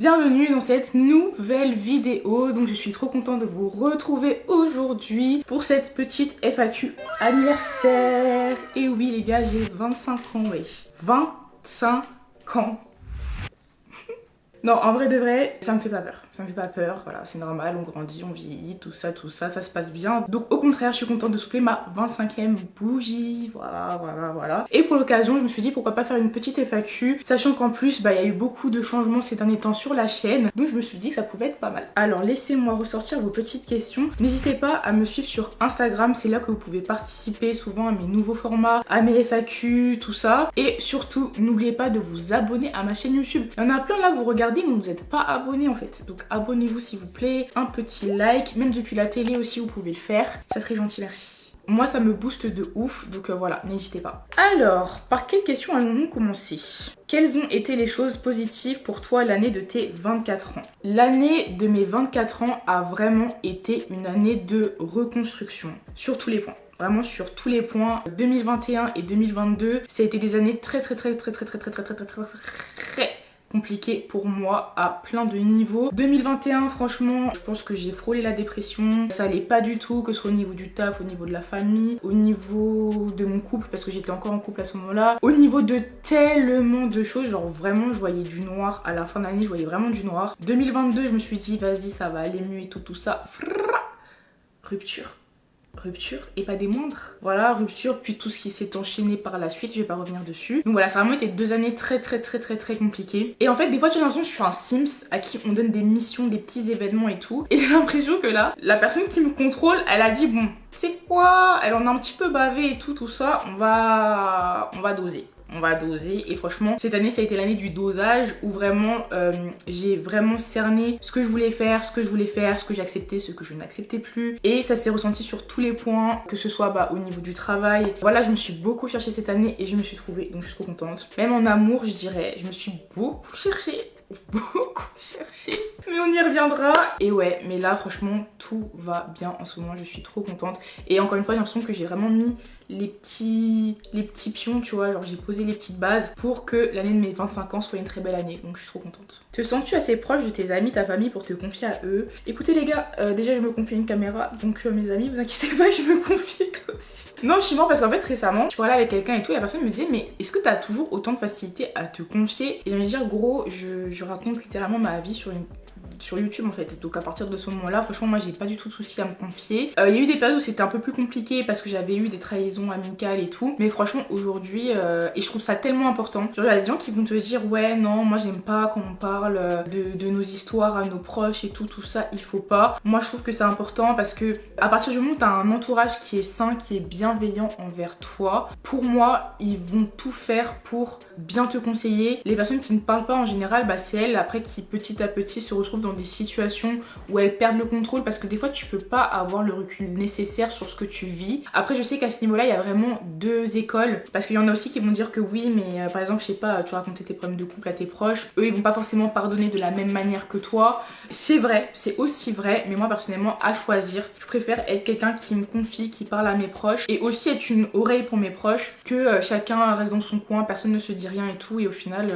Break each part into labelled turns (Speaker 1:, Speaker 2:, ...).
Speaker 1: Bienvenue dans cette nouvelle vidéo. Donc je suis trop contente de vous retrouver aujourd'hui pour cette petite FAQ anniversaire. Et oui les gars, j'ai 25 ans, wesh. 25 ans. Non, en vrai de vrai, ça me fait pas peur. Ça me fait pas peur, voilà, c'est normal, on grandit, on vieillit, tout ça se passe bien. Donc au contraire, je suis contente de souffler ma 25e bougie, voilà. Et pour l'occasion, je me suis dit pourquoi pas faire une petite FAQ, sachant qu'en plus, il y a eu beaucoup de changements ces derniers temps sur la chaîne. Donc je me suis dit que ça pouvait être pas mal. Alors laissez-moi ressortir vos petites questions. N'hésitez pas à me suivre sur Instagram, c'est là que vous pouvez participer souvent à mes nouveaux formats, à mes FAQ, tout ça. Et surtout, n'oubliez pas de vous abonner à ma chaîne YouTube. Il y en a plein là, vous regardez, mais vous n'êtes pas abonnés en fait. Donc abonnez-vous s'il vous plaît, un petit like, même depuis la télé aussi vous pouvez le faire, ça serait gentil, merci. Moi ça me booste de ouf, donc voilà, n'hésitez pas. Alors, par quelle question allons-nous commencer? Quelles ont été les choses positives pour toi l'année de tes 24 ans? L'année de mes 24 ans a vraiment été une année de reconstruction, sur tous les points. Vraiment sur tous les points. 2021 et 2022, ça a été des années très compliqué pour moi à plein de niveaux. 2021 franchement je pense que j'ai frôlé la dépression, ça allait pas du tout, que ce soit au niveau du taf, au niveau de la famille, au niveau de mon couple parce que j'étais encore en couple à ce moment là, au niveau de tellement de choses, genre vraiment je voyais du noir à la fin de l'année, je voyais vraiment du noir. 2022 je me suis dit vas-y ça va aller mieux et tout ça. Rupture et pas des moindres. Voilà, rupture, puis tout ce qui s'est enchaîné par la suite, je vais pas revenir dessus. Donc voilà, ça a vraiment été 2 années très compliquées. Et en fait, des fois, j'ai l'impression que je suis un Sims à qui on donne des missions, des petits événements et tout. Et j'ai l'impression que là, la personne qui me contrôle, elle a dit bon, tu sais quoi, elle en a un petit peu bavé et tout ça, on va doser. On va doser et franchement cette année ça a été l'année du dosage où vraiment j'ai vraiment cerné ce que je voulais faire, ce que j'acceptais, ce que je n'acceptais plus et ça s'est ressenti sur tous les points, que ce soit au niveau du travail. Voilà, je me suis beaucoup cherchée cette année et je me suis trouvée, donc je suis trop contente. Même en amour je dirais, je me suis beaucoup cherchée, mais on y reviendra. Et ouais, mais là franchement tout va bien en ce moment, je suis trop contente et encore une fois j'ai l'impression que j'ai vraiment mis les petits pions, tu vois, genre j'ai posé les petites bases pour que l'année de mes 25 ans soit une très belle année, donc je suis trop contente. Te sens-tu assez proche de tes amis, ta famille pour te confier à eux? Écoutez les gars, déjà je me confie à une caméra, donc mes amis, vous inquiétez pas, je me confie aussi. Non, je suis morte parce qu'en fait récemment, je parlais avec quelqu'un et tout, et la personne me disait mais est-ce que t'as toujours autant de facilité à te confier? Et j'ai envie de dire gros, je raconte littéralement ma vie sur YouTube en fait, donc à partir de ce moment là franchement moi j'ai pas du tout de souci à me confier. Il y a eu des périodes où c'était un peu plus compliqué parce que j'avais eu des trahisons amicales et tout, mais franchement aujourd'hui et je trouve ça tellement important, genre il y a des gens qui vont te dire ouais non moi j'aime pas quand on parle de nos histoires à nos proches et tout ça, il faut pas. Moi je trouve que c'est important parce que à partir du moment où t'as un entourage qui est sain, qui est bienveillant envers toi, pour moi ils vont tout faire pour bien te conseiller. Les personnes qui ne parlent pas en général, c'est elles après qui petit à petit se retrouvent dans des situations où elles perdent le contrôle parce que des fois tu peux pas avoir le recul nécessaire sur ce que tu vis. Après je sais qu'à ce niveau là il y a vraiment 2 écoles parce qu'il y en a aussi qui vont dire que oui mais par exemple je sais pas, tu racontais tes problèmes de couple à tes proches, eux ils vont pas forcément pardonner de la même manière que toi. C'est vrai, c'est aussi vrai, mais moi personnellement à choisir, je préfère être quelqu'un qui me confie, qui parle à mes proches et aussi être une oreille pour mes proches que chacun reste dans son coin, personne ne se dit rien et tout et au final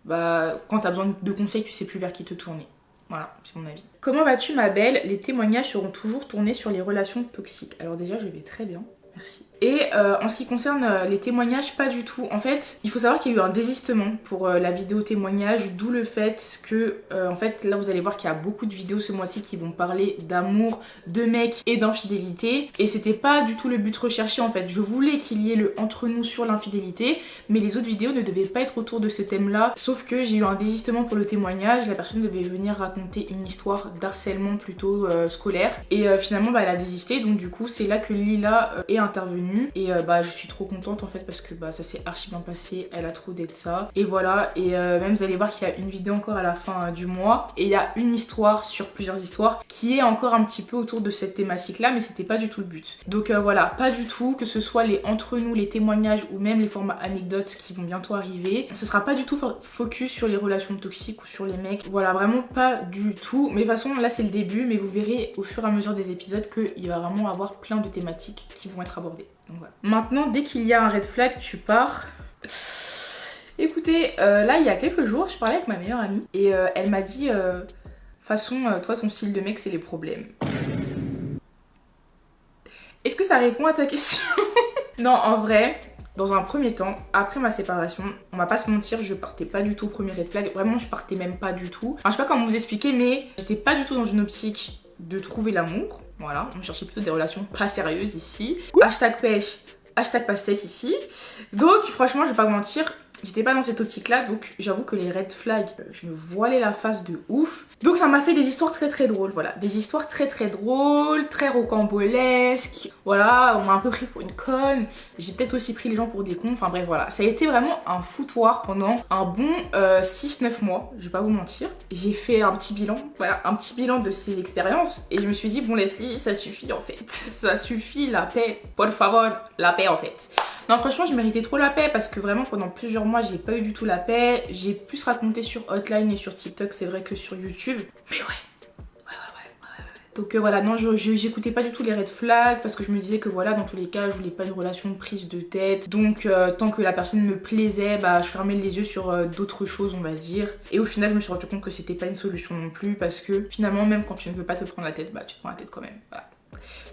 Speaker 1: quand t'as besoin de conseils tu sais plus vers qui te tourner. Voilà, c'est mon avis. Comment vas-tu ma belle? Les témoignages seront toujours tournés sur les relations toxiques. Alors déjà, je vais très bien, merci. Et en ce qui concerne les témoignages, pas du tout. En fait, il faut savoir qu'il y a eu un désistement pour la vidéo témoignage, d'où le fait que, en fait, là vous allez voir qu'il y a beaucoup de vidéos ce mois-ci qui vont parler d'amour, de mecs et d'infidélité. Et c'était pas du tout le but recherché en fait. Je voulais qu'il y ait le entre nous sur l'infidélité, mais les autres vidéos ne devaient pas être autour de ce thème-là. Sauf que j'ai eu un désistement pour le témoignage. La personne devait venir raconter une histoire d'harcèlement plutôt scolaire. Et finalement, elle a désisté. Donc du coup, c'est là que Lila est intervenue. Et je suis trop contente en fait parce que ça s'est archi bien passé, elle a trop d'être ça et voilà. Et même vous allez voir qu'il y a une vidéo encore à la fin du mois et il y a une histoire sur plusieurs histoires qui est encore un petit peu autour de cette thématique là, mais c'était pas du tout le but. Donc voilà, pas du tout, que ce soit les entre nous, les témoignages ou même les formats anecdotes qui vont bientôt arriver, ce sera pas du tout focus sur les relations toxiques ou sur les mecs, voilà, vraiment pas du tout. Mais de toute façon là c'est le début, mais vous verrez au fur et à mesure des épisodes qu'il va vraiment avoir plein de thématiques qui vont être abordées. Donc, voilà. Maintenant dès qu'il y a un red flag tu pars. Écoutez, là il y a quelques jours, je parlais avec ma meilleure amie et elle m'a dit façon, toi ton style de mec c'est les problèmes. Est-ce que ça répond à ta question? Non, en vrai, dans un premier temps, après ma séparation, on va pas se mentir, je partais pas du tout au premier red flag. Vraiment, je partais même pas du tout. Enfin, je sais pas comment vous expliquer, mais j'étais pas du tout dans une optique de trouver l'amour. Voilà, on cherchait plutôt des relations pas sérieuses ici. Hashtag pêche, hashtag pastèque ici. Donc, franchement, je vais pas vous mentir, j'étais pas dans cette optique-là, donc j'avoue que les red flags, je me voilais la face de ouf. Donc ça m'a fait des histoires très drôles, voilà. Des histoires très drôles, très rocambolesques. Voilà, on m'a un peu pris pour une conne. J'ai peut-être aussi pris les gens pour des cons. Enfin bref, voilà. Ça a été vraiment un foutoir pendant un bon 6-9 mois, je vais pas vous mentir. J'ai fait un petit bilan, voilà, un petit bilan de ces expériences. Et je me suis dit, bon Leslie, ça suffit en fait. Ça suffit, la paix. Por favor, la paix en fait. Non, franchement, je méritais trop la paix parce que vraiment pendant plusieurs mois, j'ai pas eu du tout la paix. J'ai plus raconté sur Hotline et sur TikTok, c'est vrai, que sur YouTube. Mais ouais. Donc voilà, non, j'écoutais pas du tout les red flags parce que je me disais que voilà, dans tous les cas, je voulais pas une relation prise de tête. Donc tant que la personne me plaisait, bah je fermais les yeux sur d'autres choses, on va dire. Et au final, je me suis rendu compte que c'était pas une solution non plus parce que finalement, même quand tu ne veux pas te prendre la tête, bah tu te prends la tête quand même. Voilà.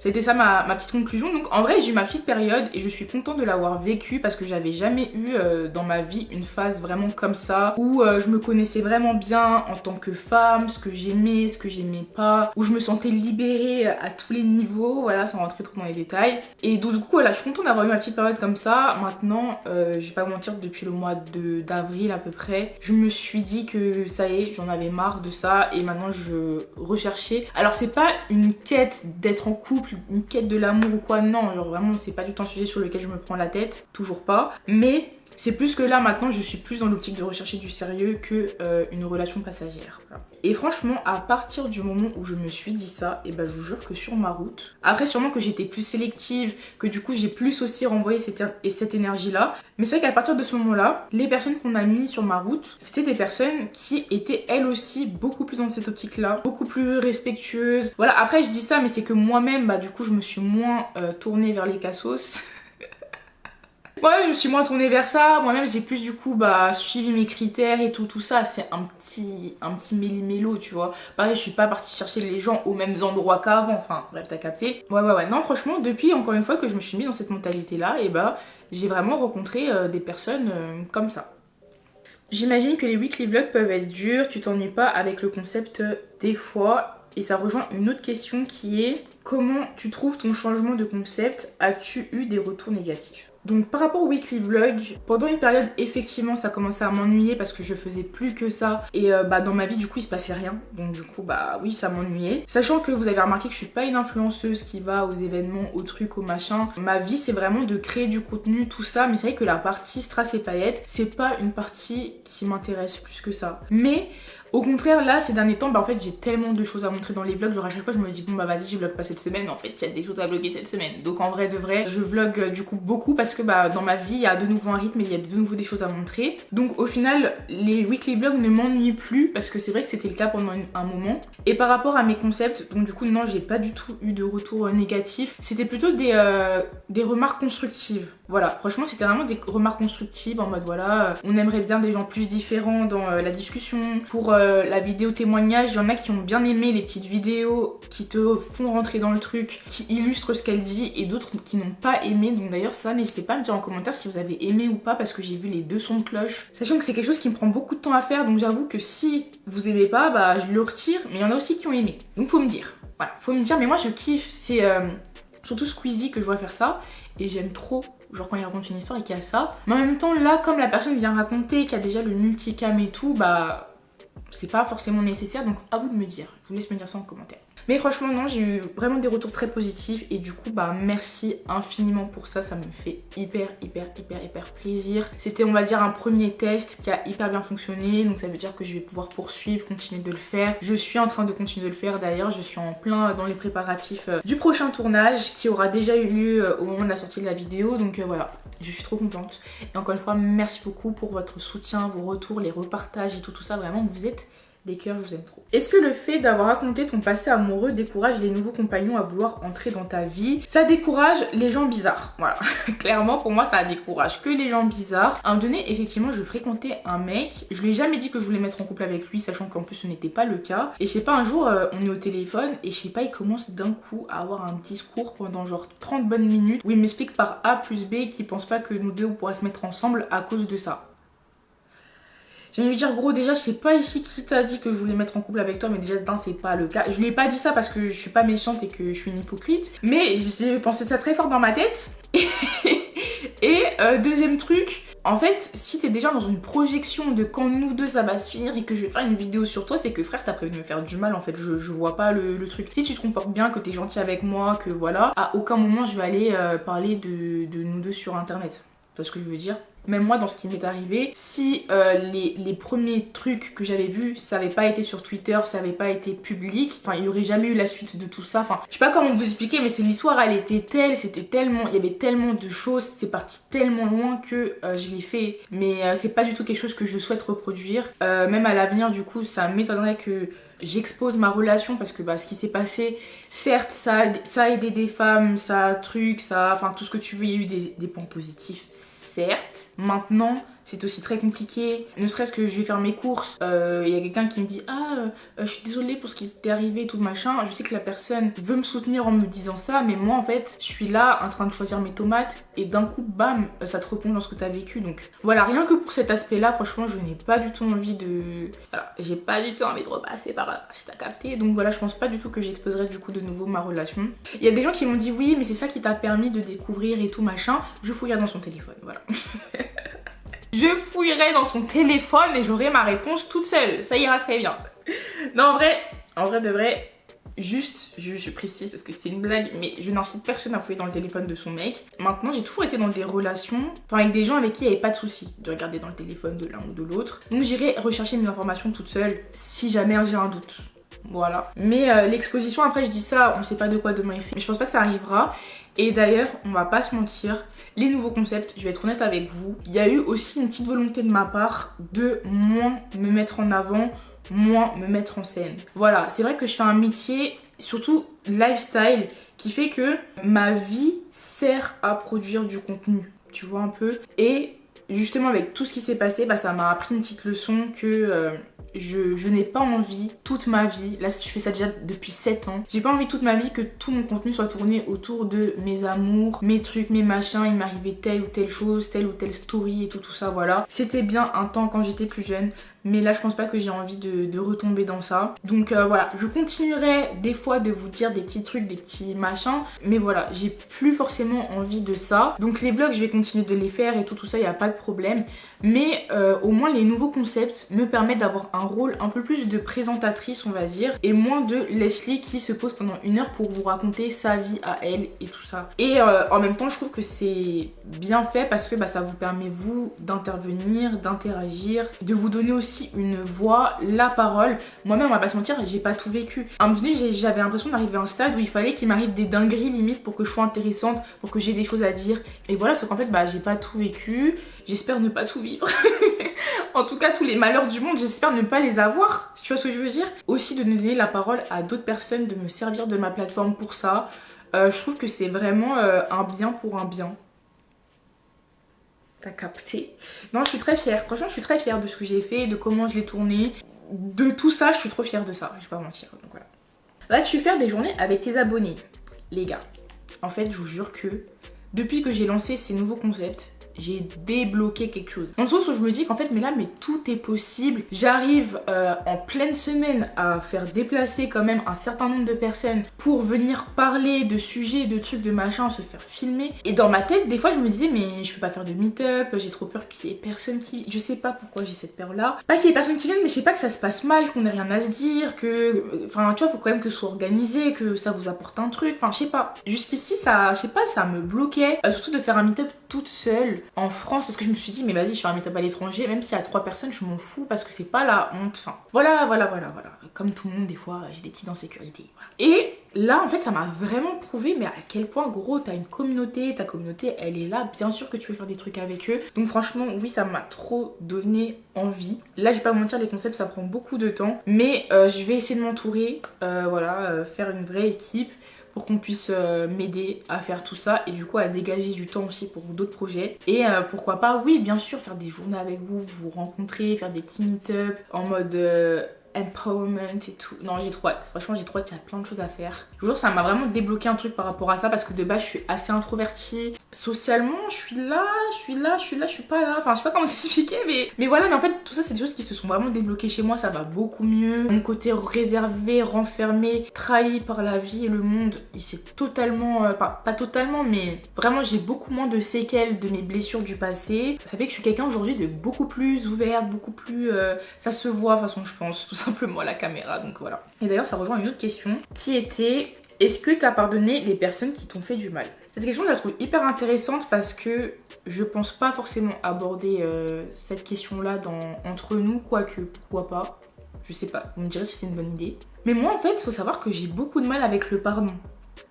Speaker 1: C'était ça ma petite conclusion. Donc en vrai j'ai eu ma petite période et je suis contente de l'avoir vécue parce que j'avais jamais eu dans ma vie une phase vraiment comme ça où je me connaissais vraiment bien en tant que femme, ce que j'aimais, ce que j'aimais pas, où je me sentais libérée à tous les niveaux, voilà, sans rentrer trop dans les détails. Et donc du coup voilà, je suis contente d'avoir eu ma petite période comme ça. Maintenant je vais pas vous mentir, depuis le mois d'avril à peu près, je me suis dit que ça y est, j'en avais marre de ça et maintenant je recherchais. Alors c'est pas une quête d'être en couple, une quête de l'amour ou quoi, non, genre vraiment c'est pas du tout un sujet sur lequel je me prends la tête, toujours pas, mais c'est plus que là maintenant je suis plus dans l'optique de rechercher du sérieux que une relation passagère, voilà. Et franchement à partir du moment où je me suis dit ça, et ben je vous jure que sur ma route, après sûrement que j'étais plus sélective, que du coup j'ai plus aussi renvoyé cette énergie là, mais c'est vrai qu'à partir de ce moment là, les personnes qu'on a mis sur ma route, c'était des personnes qui étaient elles aussi beaucoup plus dans cette optique là, beaucoup plus respectueuses. Voilà, après je dis ça mais c'est que moi-même bah du coup je me suis moins tournée vers les cassos. Moi-même je me suis moins tournée vers ça, moi-même j'ai plus du coup bah suivi mes critères et tout ça, c'est un petit méli-mélo tu vois. Pareil je suis pas partie chercher les gens aux mêmes endroits qu'avant, enfin bref t'as capté. Ouais, non franchement depuis encore une fois que je me suis mis dans cette mentalité là, et bah j'ai vraiment rencontré des personnes comme ça. J'imagine que les weekly vlogs peuvent être durs, tu t'ennuies pas avec le concept des fois. Et ça rejoint une autre question qui est comment tu trouves ton changement de concept? As-tu eu des retours négatifs? Donc par rapport au weekly vlog, pendant une période effectivement ça commençait à m'ennuyer parce que je faisais plus que ça et bah dans ma vie du coup il se passait rien, donc du coup bah oui ça m'ennuyait. Sachant que vous avez remarqué que je suis pas une influenceuse qui va aux événements, aux trucs, aux machins. Ma vie c'est vraiment de créer du contenu, tout ça, mais c'est vrai que la partie strass et paillettes c'est pas une partie qui m'intéresse plus que ça. Mais au contraire, là, ces derniers temps, bah en fait, j'ai tellement de choses à montrer dans les vlogs. Genre à chaque fois, je me dis, bon bah vas-y, je vlog pas cette semaine. En fait, il y a des choses à vlogger cette semaine. Donc en vrai de vrai, je vlog du coup beaucoup parce que bah dans ma vie, il y a de nouveau un rythme et il y a de nouveau des choses à montrer. Donc au final, les weekly vlogs ne m'ennuient plus parce que c'est vrai que c'était le cas pendant un moment. Et par rapport à mes concepts, donc du coup, non, j'ai pas du tout eu de retour négatif. C'était plutôt des remarques constructives. Voilà, franchement, c'était vraiment des remarques constructives en mode voilà, on aimerait bien des gens plus différents dans la discussion. Pour la vidéo témoignage, il y en a qui ont bien aimé les petites vidéos qui te font rentrer dans le truc, qui illustrent ce qu'elle dit, et d'autres qui n'ont pas aimé. Donc d'ailleurs ça, n'hésitez pas à me dire en commentaire si vous avez aimé ou pas parce que j'ai vu les deux sons de cloche. Sachant que c'est quelque chose qui me prend beaucoup de temps à faire, donc j'avoue que si vous aimez pas, bah je le retire, mais il y en a aussi qui ont aimé. Donc faut me dire, voilà, faut me dire, mais moi je kiffe, c'est surtout Squeezie que je vois faire ça, et j'aime trop. Genre quand il raconte une histoire et qu'il y a ça. Mais en même temps là, comme la personne vient raconter qu'il y a déjà le multicam et tout, bah c'est pas forcément nécessaire, donc à vous de me dire. Je vous laisse me dire ça en commentaire. Mais franchement non, j'ai eu vraiment des retours très positifs et du coup bah merci infiniment pour ça, ça me fait hyper plaisir. C'était on va dire un premier test qui a hyper bien fonctionné, donc ça veut dire que je vais pouvoir poursuivre, continuer de le faire. Je suis en train de continuer de le faire d'ailleurs, je suis en plein dans les préparatifs du prochain tournage qui aura déjà eu lieu au moment de la sortie de la vidéo, donc voilà. Je suis trop contente. Et encore une fois, merci beaucoup pour votre soutien, vos retours, les repartages et tout ça. Vraiment, vous êtes Des cœurs, je vous aime trop. Est-ce que le fait d'avoir raconté ton passé amoureux décourage les nouveaux compagnons à vouloir entrer dans ta vie? Ça décourage les gens bizarres. Voilà. Clairement, pour moi, ça décourage que les gens bizarres. À un moment donné, effectivement, je fréquentais un mec. Je lui ai jamais dit que je voulais mettre en couple avec lui, sachant qu'en plus, ce n'était pas le cas. Et je sais pas, un jour, on est au téléphone et je sais pas, il commence d'un coup à avoir un discours pendant genre 30 bonnes minutes où il m'explique par A plus B qu'il pense pas que nous deux, on pourra se mettre ensemble à cause de ça. Je vais lui dire, gros, déjà, je sais pas ici qui t'a dit que je voulais mettre en couple avec toi, mais déjà, c'est pas le cas. Je lui ai pas dit ça parce que je suis pas méchante et que je suis une hypocrite, mais j'ai pensé ça très fort dans ma tête. Et deuxième truc, en fait, si t'es déjà dans une projection de quand nous deux ça va se finir et que je vais faire une vidéo sur toi, c'est que frère, t'as prévu de me faire du mal en fait. Je vois pas le truc. Si tu te comportes bien, que t'es gentil avec moi, que voilà, à aucun moment je vais aller parler de nous deux sur internet. Tu vois ce que je veux dire? Même moi, dans ce qui m'est arrivé, si les premiers trucs que j'avais vus, ça avait pas été sur Twitter, ça avait pas été public, enfin, il y aurait jamais eu la suite de tout ça. Enfin, je sais pas comment vous expliquer, mais c'est l'histoire, elle était telle, c'était tellement, il y avait tellement de choses, c'est parti tellement loin que je l'ai fait. Mais c'est pas du tout quelque chose que je souhaite reproduire. Même à l'avenir, du coup, ça m'étonnerait que j'expose ma relation parce que ce qui s'est passé, certes, ça a aidé des femmes, enfin, tout ce que tu veux, il y a eu des points positifs. Certes, maintenant c'est aussi très compliqué, ne serait-ce que je vais faire mes courses, il y a quelqu'un qui me dit je suis désolée pour ce qui t'est arrivé, tout machin, je sais que la personne veut me soutenir en me disant ça, mais moi en fait je suis là en train de choisir mes tomates et d'un coup bam, ça te replonge dans ce que t'as vécu. Donc voilà, rien que pour cet aspect là, franchement je n'ai pas du tout envie de... Voilà, j'ai pas du tout envie de repasser par là, si t'as capté. Donc voilà, je pense pas du tout que j'exposerai du coup de nouveau ma relation. Il y a des gens qui m'ont dit oui mais c'est ça qui t'a permis de découvrir et tout machin. Je fouillerai dans son téléphone, voilà. Je fouillerai dans son téléphone et j'aurai ma réponse toute seule. Ça ira très bien. Non, en vrai de vrai, juste, je précise parce que c'était une blague, mais je n'incite personne à fouiller dans le téléphone de son mec. Maintenant, j'ai toujours été dans des relations, enfin avec des gens avec qui il n'y avait pas de souci de regarder dans le téléphone de l'un ou de l'autre. Donc j'irai rechercher mes informations toute seule si jamais j'ai un doute. Voilà. Mais l'exposition, après je dis ça, on sait pas de quoi demain est fait. Mais je pense pas que ça arrivera. Et d'ailleurs, on va pas se mentir, les nouveaux concepts, je vais être honnête avec vous, il y a eu aussi une petite volonté de ma part de moins me mettre en avant, moins me mettre en scène. Voilà, c'est vrai que je fais un métier, surtout lifestyle, qui fait que ma vie sert à produire du contenu, tu vois un peu. Et justement avec tout ce qui s'est passé, ça m'a appris une petite leçon que... Je n'ai pas envie toute ma vie, là je fais ça déjà depuis 7 ans, j'ai pas envie toute ma vie que tout mon contenu soit tourné autour de mes amours, mes trucs, mes machins, il m'arrivait telle ou telle chose, telle ou telle story et tout ça, voilà. C'était bien un temps quand j'étais plus jeune, mais là je pense pas que j'ai envie de retomber dans ça. Donc voilà, je continuerai des fois de vous dire des petits trucs, des petits machins, mais voilà, j'ai plus forcément envie de ça. Donc les vlogs je vais continuer de les faire et tout ça, y a pas de problème. Mais au moins les nouveaux concepts me permettent d'avoir un rôle un peu plus de présentatrice on va dire, et moins de Leslie qui se pose pendant 1 heure pour vous raconter sa vie à elle et tout ça. Et en même temps je trouve que c'est bien fait parce que ça vous permet vous d'intervenir, d'interagir, de vous donner aussi une voix, la parole. Moi-même on va pas se mentir, j'ai pas tout vécu. À un moment donné j'avais l'impression d'arriver à un stade où il fallait qu'il m'arrive des dingueries limite pour que je sois intéressante, pour que j'ai des choses à dire. Et voilà, sauf qu'en fait j'ai pas tout vécu. J'espère ne pas tout vivre. En tout cas, tous les malheurs du monde, j'espère ne pas les avoir. Tu vois ce que je veux dire? Aussi de donner la parole à d'autres personnes, de me servir de ma plateforme pour ça. Je trouve que c'est vraiment un bien pour un bien. T'as capté? Non, je suis très fière. Franchement, je suis très fière de ce que j'ai fait, de comment je l'ai tourné. De tout ça, je suis trop fière de ça. Je vais pas mentir. Donc voilà. Là, tu fais des journées avec tes abonnés. Les gars, en fait, je vous jure que depuis que j'ai lancé ces nouveaux concepts, j'ai débloqué quelque chose. Dans le sens où je me dis qu'en fait, mais tout est possible. J'arrive en pleine semaine à faire déplacer quand même un certain nombre de personnes pour venir parler de sujets, de trucs, de machin, se faire filmer. Et dans ma tête, des fois, je me disais, mais je peux pas faire de meet-up, j'ai trop peur qu'il y ait personne qui... Je sais pas pourquoi j'ai cette peur-là. Pas qu'il y ait personne qui vienne, mais je sais pas que ça se passe mal, qu'on ait rien à se dire, que... Enfin, tu vois, faut quand même que ce soit organisé, que ça vous apporte un truc. Enfin, je sais pas. Jusqu'ici, ça, je sais pas, ça me bloquait. Surtout de faire un meet-up toute seule en France, parce que je me suis dit mais vas-y, je fais un meet-up à l'étranger, même s'il y a 3 personnes je m'en fous parce que c'est pas la honte. Enfin voilà, comme tout le monde des fois j'ai des petites insécurités, voilà. Et là en fait ça m'a vraiment prouvé mais à quel point gros t'as une communauté, ta communauté elle est là, bien sûr que tu veux faire des trucs avec eux. Donc franchement oui ça m'a trop donné envie. Là je vais pas vous mentir, les concepts ça prend beaucoup de temps, mais je vais essayer de m'entourer, faire une vraie équipe pour qu'on puisse m'aider à faire tout ça et du coup à dégager du temps aussi pour d'autres projets. Et pourquoi pas, oui bien sûr, faire des journées avec vous, vous rencontrer, faire des petits meet-up en mode empowerment et tout. Non j'ai trop hâte, franchement j'ai trop hâte, il y a plein de choses à faire. Je vous jure ça m'a vraiment débloqué un truc par rapport à ça parce que de base je suis assez introvertie. Socialement je suis là, je suis pas là, enfin je sais pas comment t'expliquer mais voilà, mais en fait tout ça c'est des choses qui se sont vraiment débloquées chez moi, ça va beaucoup mieux. Mon côté réservé, renfermé, trahi par la vie et le monde, il s'est totalement, pas totalement mais vraiment j'ai beaucoup moins de séquelles de mes blessures du passé. Ça fait que je suis quelqu'un aujourd'hui de beaucoup plus ouverte, beaucoup plus, ça se voit de toute façon je pense, tout simplement à la caméra, donc voilà. Et d'ailleurs ça rejoint une autre question qui était: est-ce que t'as pardonné les personnes qui t'ont fait du mal? Cette question je la trouve hyper intéressante parce que je pense pas forcément aborder cette question là entre nous, quoique pourquoi pas, je sais pas, vous me direz si c'est une bonne idée. Mais moi en fait il faut savoir que j'ai beaucoup de mal avec le pardon.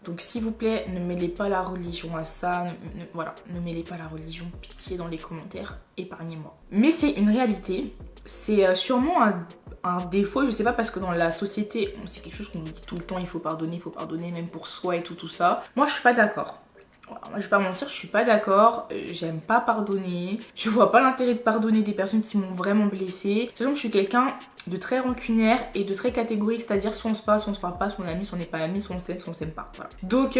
Speaker 1: Donc s'il vous plaît, ne mêlez pas la religion à ça, voilà, ne mêlez pas la religion, pitié dans les commentaires, épargnez-moi. Mais c'est une réalité, c'est sûrement un défaut, je sais pas, parce que dans la société, c'est quelque chose qu'on nous dit tout le temps, il faut pardonner, même pour soi et tout ça. Moi je suis pas d'accord. Voilà, moi je vais pas mentir, je suis pas d'accord, j'aime pas pardonner, je vois pas l'intérêt de pardonner des personnes qui m'ont vraiment blessée. Sachant que je suis quelqu'un de très rancunière et de très catégorique, c'est-à-dire soit on se parle, soit on se parle pas, soit on est amis, soit on n'est pas amis, soit on s'aime pas, voilà. Donc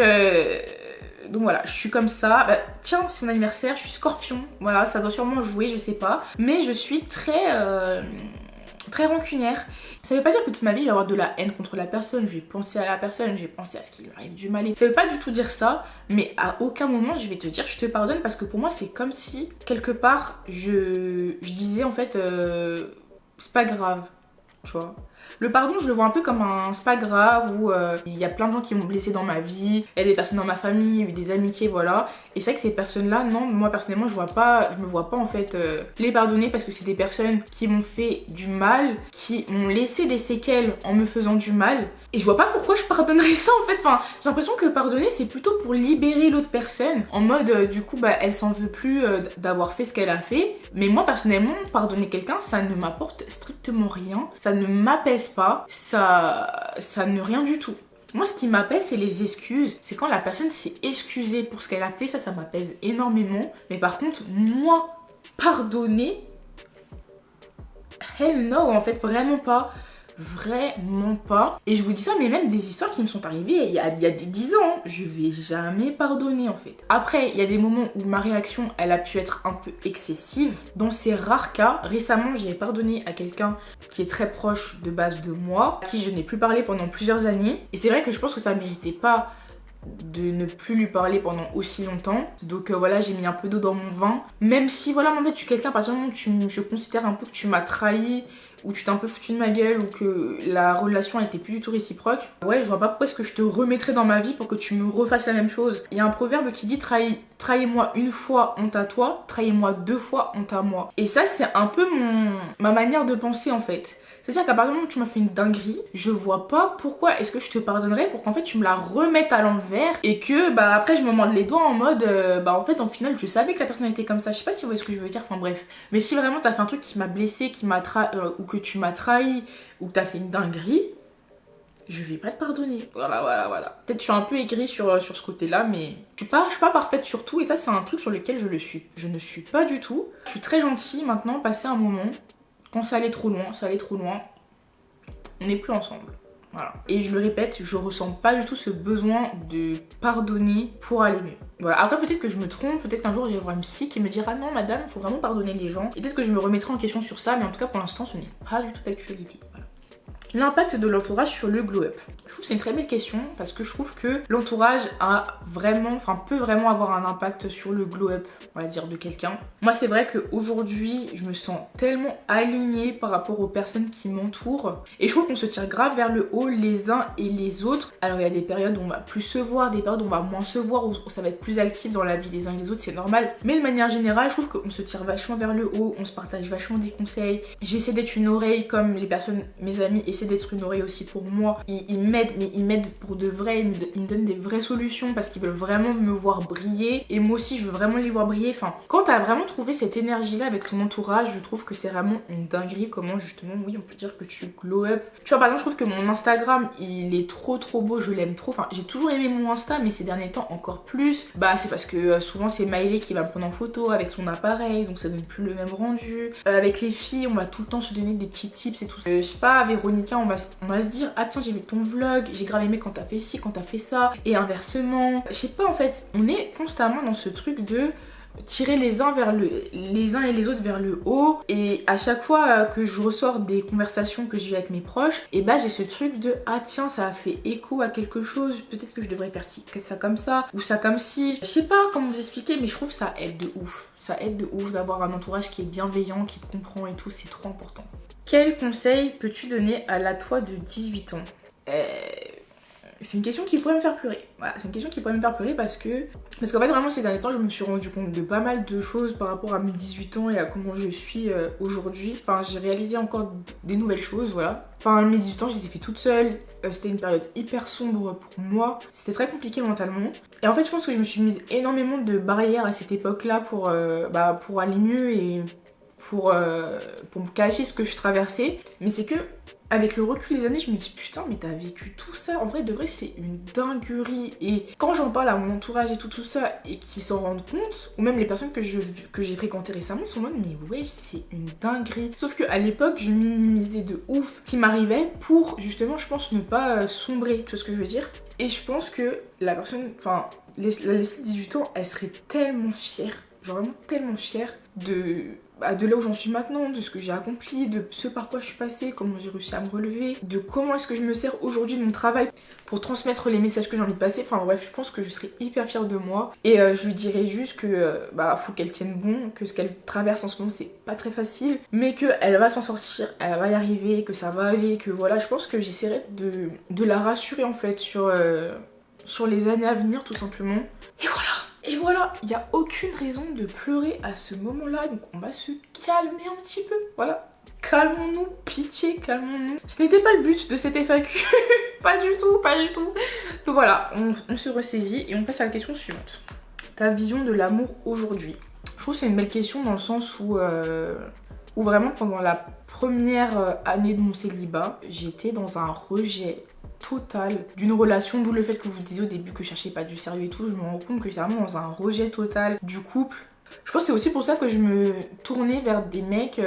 Speaker 1: voilà, je suis comme ça. Bah, tiens, c'est mon anniversaire, je suis scorpion, voilà, ça doit sûrement jouer, je sais pas. Mais je suis très rancunière. Ça veut pas dire que toute ma vie je vais avoir de la haine contre la personne, je vais penser à la personne, je vais penser à ce qui lui arrive du mal. Ça veut pas du tout dire ça, mais à aucun moment je vais te dire je te pardonne, parce que pour moi c'est comme si quelque part je disais en fait c'est pas grave, tu vois. Le pardon, je le vois un peu comme un c'est pas grave, où il y a plein de gens qui m'ont blessé dans ma vie, il y a des personnes dans ma famille, il y a eu des amitiés, voilà. Et c'est vrai que ces personnes-là, non, moi personnellement, je me vois pas en fait les pardonner, parce que c'est des personnes qui m'ont fait du mal, qui m'ont laissé des séquelles en me faisant du mal. Et je vois pas pourquoi je pardonnerais ça en fait. Enfin, j'ai l'impression que pardonner, c'est plutôt pour libérer l'autre personne. En mode, du coup, bah, elle s'en veut plus d'avoir fait ce qu'elle a fait. Mais moi personnellement, pardonner quelqu'un, ça ne m'apporte strictement rien. Ça ne m'apaise pas, ça ne rien du tout. Moi ce qui m'apaise c'est les excuses, c'est quand la personne s'est excusée pour ce qu'elle a fait, ça m'apaise énormément. Mais par contre moi, pardonner, hell no, en fait vraiment pas. Vraiment pas. Et je vous dis ça, mais même des histoires qui me sont arrivées il y a des 10 ans, hein. Je vais jamais pardonner en fait. Après, il y a des moments où ma réaction, elle a pu être un peu excessive. Dans ces rares cas, récemment, j'ai pardonné à quelqu'un qui est très proche de base de moi, à qui je n'ai plus parlé pendant plusieurs années. Et c'est vrai que je pense que ça méritait pas de ne plus lui parler pendant aussi longtemps. Donc voilà, j'ai mis un peu d'eau dans mon vin. Même si voilà, en fait, je suis quelqu'un, à partir du moment où je considère un peu que tu m'as trahi, ou tu t'es un peu foutu de ma gueule, ou que la relation était plus du tout réciproque, ouais, je vois pas pourquoi est-ce que je te remettrais dans ma vie pour que tu me refasses la même chose. Il y a un proverbe qui dit trahis-moi une fois, honte à toi, trahis-moi 2 fois, honte à moi. Et ça, c'est un peu ma manière de penser en fait. C'est-à-dire qu'à partir du moment où tu m'as fait une dinguerie, je vois pas pourquoi est-ce que je te pardonnerais pour qu'en fait tu me la remettes à l'envers et que bah après je me morde les doigts en mode bah en fait en final je savais que la personne était comme ça. Je sais pas si vous voyez ce que je veux dire, enfin bref. Mais si vraiment t'as fait un truc qui m'a blessé, ou que tu m'as trahi, ou que t'as fait une dinguerie, je vais pas te pardonner. Voilà. Peut-être je suis un peu aigrie sur ce côté-là, mais je suis pas parfaite sur tout, et ça c'est un truc sur lequel je le suis. Je ne suis pas du tout. Je suis très gentille maintenant, passé un moment. Quand ça allait trop loin, on n'est plus ensemble. Voilà. Et je le répète, je ressens pas du tout ce besoin de pardonner pour aller mieux. Voilà. Après peut-être que je me trompe, peut-être qu'un jour j'irai voir une psy qui me dira non madame, il faut vraiment pardonner les gens. Et peut-être que je me remettrai en question sur ça, mais en tout cas pour l'instant ce n'est pas du tout d'actualité. Voilà. L'impact de l'entourage sur le glow up. Je trouve que c'est une très belle question parce que je trouve que l'entourage peut vraiment avoir un impact sur le glow up, on va dire, de quelqu'un. Moi c'est vrai qu'aujourd'hui je me sens tellement alignée par rapport aux personnes qui m'entourent et je trouve qu'on se tire grave vers le haut les uns et les autres. Alors il y a des périodes où on va plus se voir, des périodes où on va moins se voir, où ça va être plus actif dans la vie des uns et des autres, c'est normal. Mais de manière générale je trouve qu'on se tire vachement vers le haut, on se partage vachement des conseils. J'essaie d'être une oreille comme les personnes, mes amis, essaie d'être une oreille aussi pour moi. Ils m'aident, mais ils m'aident pour de vrai, ils me donnent des vraies solutions parce qu'ils veulent vraiment me voir briller et moi aussi je veux vraiment les voir briller. Enfin, quand t'as vraiment trouvé cette énergie là avec ton entourage, je trouve que c'est vraiment une dinguerie comment justement, oui, on peut dire que tu glow up. Tu vois, par exemple, je trouve que mon Instagram il est trop beau, je l'aime trop. Enfin, j'ai toujours aimé mon Insta, mais ces derniers temps encore plus. Bah, c'est parce que souvent c'est Miley qui va me prendre en photo avec son appareil, donc ça donne plus le même rendu. Avec les filles, on va tout le temps se donner des petits tips et tout. Je sais pas, Véronica, on va se dire, ah tiens, j'ai vu ton vlog, j'ai grave aimé quand t'as fait ci, quand t'as fait ça, et inversement. Je sais pas, en fait, on est constamment dans ce truc de tirer les uns et les autres vers le haut, et à chaque fois que je ressors des conversations que j'ai avec mes proches, et bah j'ai ce truc de ah tiens, ça a fait écho à quelque chose, peut-être que je devrais faire ça comme ça ou ça comme ci. Je sais pas comment vous expliquer, mais je trouve que ça aide de ouf. Ça aide de ouf d'avoir un entourage qui est bienveillant, qui te comprend et tout, c'est trop important. Quel conseil peux-tu donner à la toi de 18 ans? C'est une question qui pourrait me faire pleurer. Voilà, c'est une question qui pourrait me faire pleurer parce qu'en fait vraiment ces derniers temps je me suis rendu compte de pas mal de choses par rapport à mes 18 ans et à comment je suis aujourd'hui. Enfin, j'ai réalisé encore des nouvelles choses, voilà. Enfin, mes 18 ans je les ai fait toute seule. C'était une période hyper sombre pour moi. C'était très compliqué mentalement. Et en fait je pense que je me suis mise énormément de barrières à cette époque-là pour aller mieux et pour me cacher ce que je traversais. Mais c'est que avec le recul des années, je me dis putain, mais t'as vécu tout ça. En vrai, de vrai, c'est une dinguerie. Et quand j'en parle à mon entourage et tout ça, et qu'ils s'en rendent compte, ou même les personnes que j'ai fréquentées récemment, ils sont en mode mais ouais, c'est une dinguerie. Sauf qu'à l'époque, je minimisais de ouf ce qui m'arrivait pour justement, je pense, ne pas sombrer. Tu vois ce que je veux dire? Et je pense que la personne, enfin, la laissée de 18 ans, elle serait tellement fière, genre vraiment tellement fière de là où j'en suis maintenant, de ce que j'ai accompli, de ce par quoi je suis passée, comment j'ai réussi à me relever, de comment est-ce que je me sers aujourd'hui de mon travail pour transmettre les messages que j'ai envie de passer. Enfin bref, je pense que je serais hyper fière de moi et je lui dirais juste que faut qu'elle tienne bon, que ce qu'elle traverse en ce moment c'est pas très facile, mais qu'elle va s'en sortir, elle va y arriver, que ça va aller, que voilà, je pense que j'essaierai de la rassurer en fait sur les années à venir tout simplement. Et voilà. Et voilà, il n'y a aucune raison de pleurer à ce moment-là, donc on va se calmer un petit peu, voilà. Calmons-nous, pitié, calmons-nous. Ce n'était pas le but de cette FAQ, pas du tout, pas du tout. Donc voilà, on se ressaisit et on passe à la question suivante. Ta vision de l'amour aujourd'hui. Je trouve que c'est une belle question dans le sens où vraiment pendant la première année de mon célibat, j'étais dans un rejet total d'une relation, d'où le fait que vous disiez au début que je cherchais pas du sérieux et tout. Je me rends compte que j'étais vraiment dans un rejet total du couple. Je pense que c'est aussi pour ça que je me tournais vers des mecs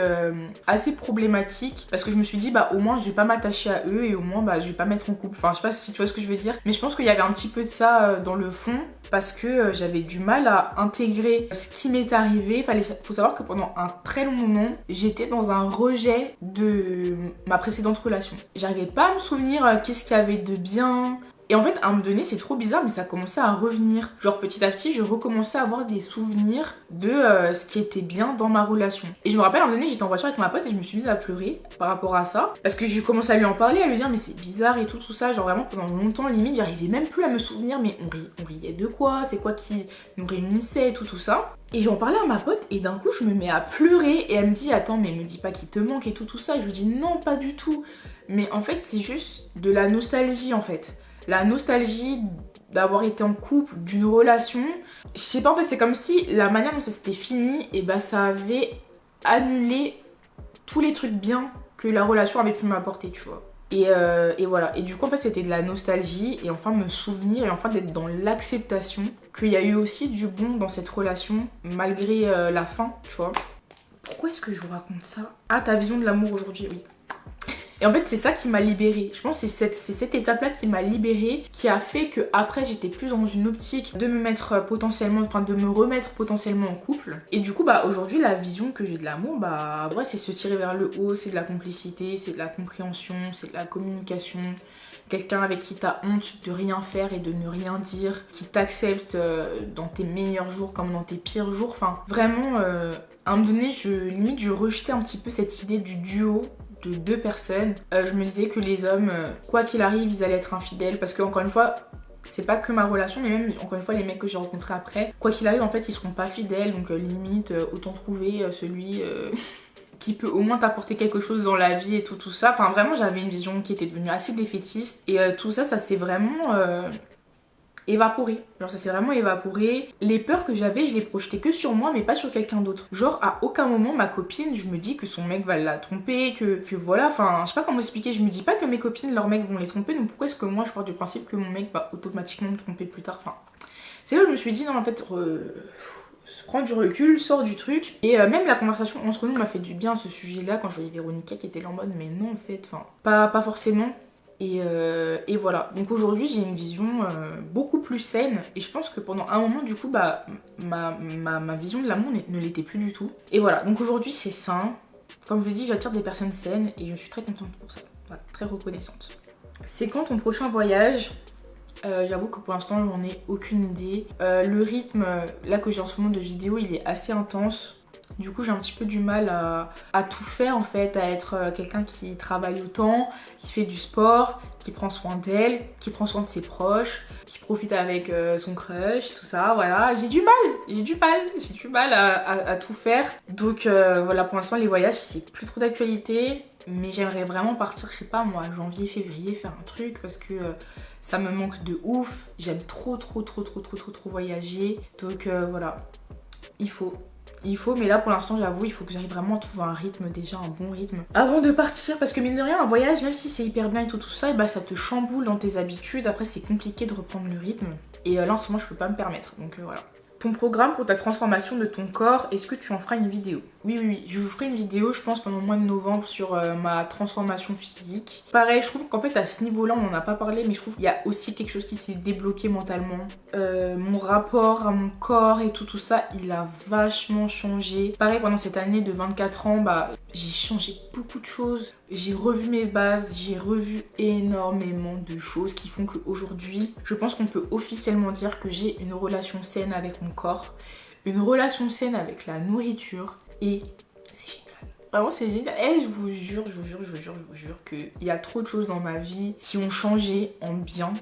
Speaker 1: assez problématiques, parce que je me suis dit au moins je vais pas m'attacher à eux et au moins je vais pas mettre en couple. Enfin je sais pas si tu vois ce que je veux dire, mais je pense qu'il y avait un petit peu de ça dans le fond, parce que j'avais du mal à intégrer ce qui m'est arrivé. Faut savoir que pendant un très long moment j'étais dans un rejet de ma précédente relation. J'arrivais pas à me souvenir qu'est-ce qu'il y avait de bien. Et en fait, à un moment donné, c'est trop bizarre, mais ça commençait à revenir. Genre, petit à petit, je recommençais à avoir des souvenirs de ce qui était bien dans ma relation. Et je me rappelle, à un moment donné, j'étais en voiture avec ma pote et je me suis mise à pleurer par rapport à ça. Parce que j'ai commencé à lui en parler, à lui dire, mais c'est bizarre et tout ça. Genre, vraiment, pendant longtemps, limite, j'arrivais même plus à me souvenir, mais on riait de quoi? C'est quoi qui nous réunissait et tout ça. Et j'en parlais à ma pote et d'un coup, je me mets à pleurer et elle me dit, attends, mais me dis pas qu'il te manque et tout ça. Et je lui dis, non, pas du tout. Mais en fait, c'est juste de la nostalgie, en fait. La nostalgie d'avoir été en couple, d'une relation. Je sais pas, en fait, c'est comme si la manière dont ça s'était fini, et ça avait annulé tous les trucs bien que la relation avait pu m'apporter, tu vois. Et voilà. Et du coup, en fait, c'était de la nostalgie et enfin me souvenir et enfin d'être dans l'acceptation qu'il y a eu aussi du bon dans cette relation malgré la fin, tu vois. Pourquoi est-ce que je vous raconte ça? Ah, ta vision de l'amour aujourd'hui, oui. Et en fait, c'est ça qui m'a libérée. Je pense que c'est cette étape-là qui m'a libérée, qui a fait que après j'étais plus dans une optique de me mettre potentiellement, enfin de me remettre potentiellement en couple. Et du coup, aujourd'hui, la vision que j'ai de l'amour, vrai, c'est se tirer vers le haut, c'est de la complicité, c'est de la compréhension, c'est de la communication. Quelqu'un avec qui t'as honte de rien faire et de ne rien dire, qui t'accepte dans tes meilleurs jours comme dans tes pires jours. Enfin, vraiment, à un moment donné, je rejetais un petit peu cette idée du duo de deux personnes. Je me disais que les hommes, quoi qu'il arrive, ils allaient être infidèles, parce que encore une fois, c'est pas que ma relation, mais même encore une fois les mecs que j'ai rencontrés après, quoi qu'il arrive en fait ils seront pas fidèles, donc limite autant trouver celui qui peut au moins t'apporter quelque chose dans la vie et tout ça. Enfin vraiment j'avais une vision qui était devenue assez défaitiste et tout ça, ça s'est vraiment évaporé. Genre ça s'est vraiment évaporé. Les peurs que j'avais, je les projetais que sur moi mais pas sur quelqu'un d'autre. Genre à aucun moment ma copine, je me dis que son mec va la tromper, que voilà, enfin je sais pas comment expliquer, je me dis pas que mes copines, leurs mecs vont les tromper, donc pourquoi est-ce que moi je pars du principe que mon mec va automatiquement me tromper plus tard. Enfin c'est là où je me suis dit non en fait prends du recul, sors du truc. Et même la conversation entre nous m'a fait du bien à ce sujet-là quand je voyais Véronica qui était là en mode mais non en fait, enfin pas forcément. Et voilà, donc aujourd'hui j'ai une vision beaucoup plus saine et je pense que pendant un moment du coup bah ma vision de l'amour ne l'était plus du tout. Et voilà, donc aujourd'hui c'est sain, comme je vous dis j'attire des personnes saines et je suis très contente pour ça, voilà, très reconnaissante. C'est quand ton prochain voyage? J'avoue que pour l'instant j'en ai aucune idée. Le rythme là que j'ai en ce moment de vidéos il est assez intense. Du coup j'ai un petit peu du mal à tout faire en fait, à être quelqu'un qui travaille autant, qui fait du sport, qui prend soin d'elle, qui prend soin de ses proches, qui profite avec son crush, tout ça, voilà. J'ai du mal à tout faire. Donc voilà, pour l'instant les voyages c'est plus trop d'actualité, mais j'aimerais vraiment partir, je sais pas moi, janvier, février, faire un truc parce que ça me manque de ouf. J'aime trop voyager. Donc voilà, il faut, mais là pour l'instant j'avoue il faut que j'arrive vraiment à trouver un rythme, déjà un bon rythme avant de partir, parce que mine de rien un voyage même si c'est hyper bien et tout ça, et bah ça te chamboule dans tes habitudes, après c'est compliqué de reprendre le rythme et là en ce moment je peux pas me permettre, donc voilà. Ton programme pour ta transformation de ton corps, est-ce que tu en feras une vidéo? Oui, je vous ferai une vidéo je pense pendant le mois de novembre sur ma transformation physique. Pareil, je trouve qu'en fait à ce niveau là on en a pas parlé, mais je trouve qu'il y a aussi quelque chose qui s'est débloqué mentalement. Mon rapport à mon corps et tout ça, il a vachement changé. Pareil, pendant cette année de 24 ans, bah j'ai changé beaucoup de choses. J'ai revu mes bases, j'ai revu énormément de choses qui font qu'aujourd'hui, je pense qu'on peut officiellement dire que j'ai une relation saine avec mon corps, une relation saine avec la nourriture et c'est génial. Vraiment c'est génial. Et je vous jure qu'il y a trop de choses dans ma vie qui ont changé en bien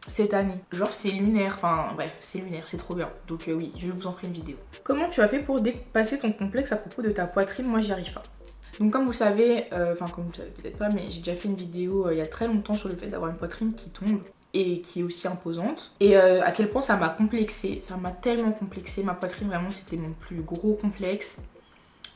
Speaker 1: cette année. Genre c'est lunaire, enfin bref, c'est lunaire, c'est trop bien. Donc oui, je vous en ferai une vidéo. Comment tu as fait pour dépasser ton complexe à propos de ta poitrine? Moi j'y arrive pas. Donc comme vous savez, enfin comme vous le savez peut-être pas, mais j'ai déjà fait une vidéo il y a très longtemps sur le fait d'avoir une poitrine qui tombe et qui est aussi imposante. Et à quel point ça m'a complexée, ça m'a tellement complexée. Ma poitrine vraiment c'était mon plus gros complexe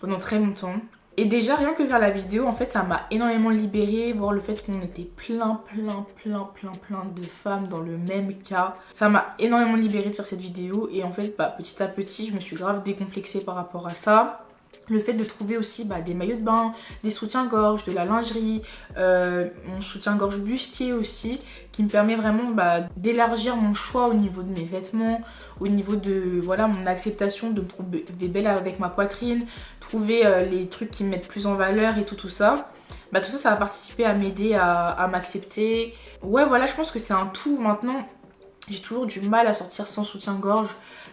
Speaker 1: pendant très longtemps. Et déjà rien que faire la vidéo en fait ça m'a énormément libérée, voir le fait qu'on était plein de femmes dans le même cas. Ça m'a énormément libérée de faire cette vidéo et en fait bah, petit à petit je me suis grave décomplexée par rapport à ça. Le fait de trouver aussi bah, des maillots de bain, des soutiens-gorge, de la lingerie, mon soutien-gorge bustier aussi, qui me permet vraiment bah, d'élargir mon choix au niveau de mes vêtements, au niveau de voilà, mon acceptation de me trouver belle avec ma poitrine, trouver les trucs qui me mettent plus en valeur et tout ça. Bah, tout ça, ça va participer à m'aider à m'accepter. Ouais, voilà, je pense que c'est un tout. Maintenant, j'ai toujours du mal à sortir sans soutien-gorge,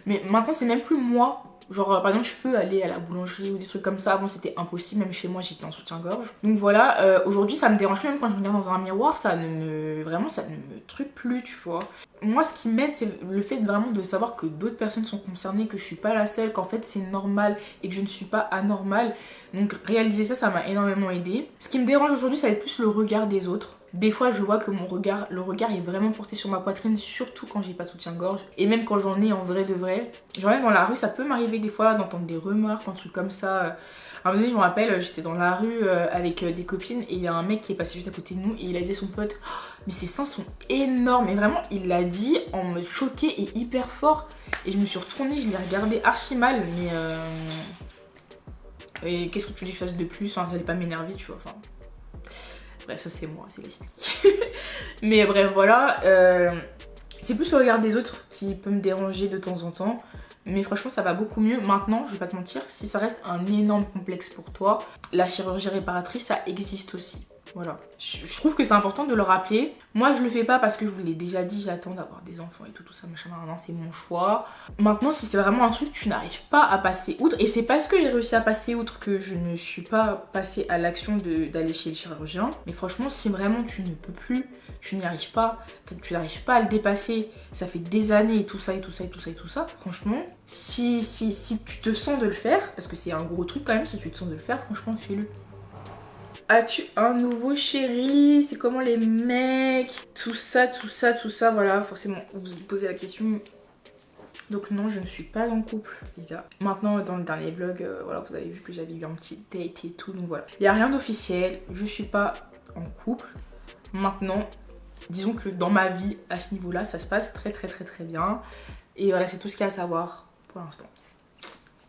Speaker 1: mais maintenant, c'est même plus moi. Genre par exemple je peux aller à la boulangerie ou des trucs comme ça, avant c'était impossible, même chez moi j'étais en soutien-gorge. Donc voilà, aujourd'hui ça me dérange plus, même quand je me regarde dans un miroir, ça ne me truc plus, tu vois. Moi ce qui m'aide c'est le fait vraiment de savoir que d'autres personnes sont concernées, que je suis pas la seule, qu'en fait c'est normal et que je ne suis pas anormale. Donc réaliser ça, ça m'a énormément aidé. Ce qui me dérange aujourd'hui ça va être plus le regard des autres. Des fois je vois que le regard est vraiment porté sur ma poitrine, surtout quand j'ai pas de soutien-gorge. Et même quand j'en ai en vrai de vrai. Genre même dans la rue, ça peut m'arriver des fois d'entendre des remarques, un truc comme ça. À un moment donné, je me rappelle, j'étais dans la rue avec des copines et il y a un mec qui est passé juste à côté de nous et il a dit à son pote oh, mais ses seins sont énormes. Et vraiment, il l'a dit en me choqué et hyper fort. Et je me suis retournée, je l'ai regardé archi mal, mais et qu'est-ce que tu dis que je fasse de plus? Enfin, j'allais pas m'énerver, tu vois. Enfin... Bref, ça c'est moi, c'est l'esthétique. Mais bref, voilà. C'est plus le regard des autres qui peut me déranger de temps en temps. Mais franchement, ça va beaucoup mieux. Maintenant, je vais pas te mentir, si ça reste un énorme complexe pour toi, la chirurgie réparatrice, ça existe aussi. Voilà. Je trouve que c'est important de le rappeler. Moi, je le fais pas parce que je vous l'ai déjà dit, j'attends d'avoir des enfants et tout ça, machin, c'est mon choix. Maintenant, si c'est vraiment un truc que tu n'arrives pas à passer outre, et c'est parce que j'ai réussi à passer outre que je ne suis pas passée à l'action d'aller chez le chirurgien. Mais franchement, si vraiment tu ne peux plus, tu n'y arrives pas, tu n'arrives pas à le dépasser, ça fait des années et tout ça, franchement, si tu te sens de le faire, parce que c'est un gros truc quand même, si tu te sens de le faire, franchement, fais-le. As-tu un nouveau chéri? C'est comment les mecs? Tout ça, voilà, forcément, vous vous posez la question. Donc non, je ne suis pas en couple, les gars. Maintenant, dans le dernier vlog, voilà, vous avez vu que j'avais eu un petit date et tout, donc voilà. Il n'y a rien d'officiel, je suis pas en couple. Maintenant, disons que dans ma vie, à ce niveau-là, ça se passe très bien. Et voilà, c'est tout ce qu'il y a à savoir pour l'instant.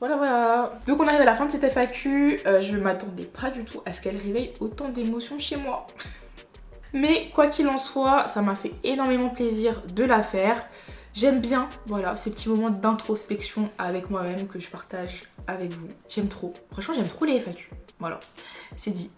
Speaker 1: Voilà. Donc on arrive à la fin de cette FAQ. Je m'attendais pas du tout à ce qu'elle réveille autant d'émotions chez moi. Mais quoi qu'il en soit, ça m'a fait énormément plaisir de la faire. J'aime bien, voilà, ces petits moments d'introspection avec moi-même que je partage avec vous. J'aime trop. Franchement, j'aime trop les FAQ. Voilà, c'est dit.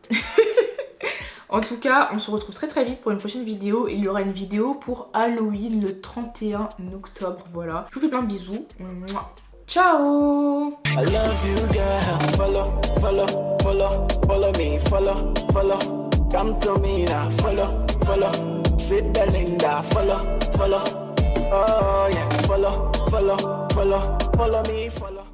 Speaker 1: En tout cas, on se retrouve très vite pour une prochaine vidéo. Il y aura une vidéo pour Halloween le 31 octobre. Voilà. Je vous fais plein de bisous. Mouah. Ciao! I love you, girl. Follow me, follow. Come to me now, follow. Sweet Belinda, follow. Oh yeah, follow me, follow.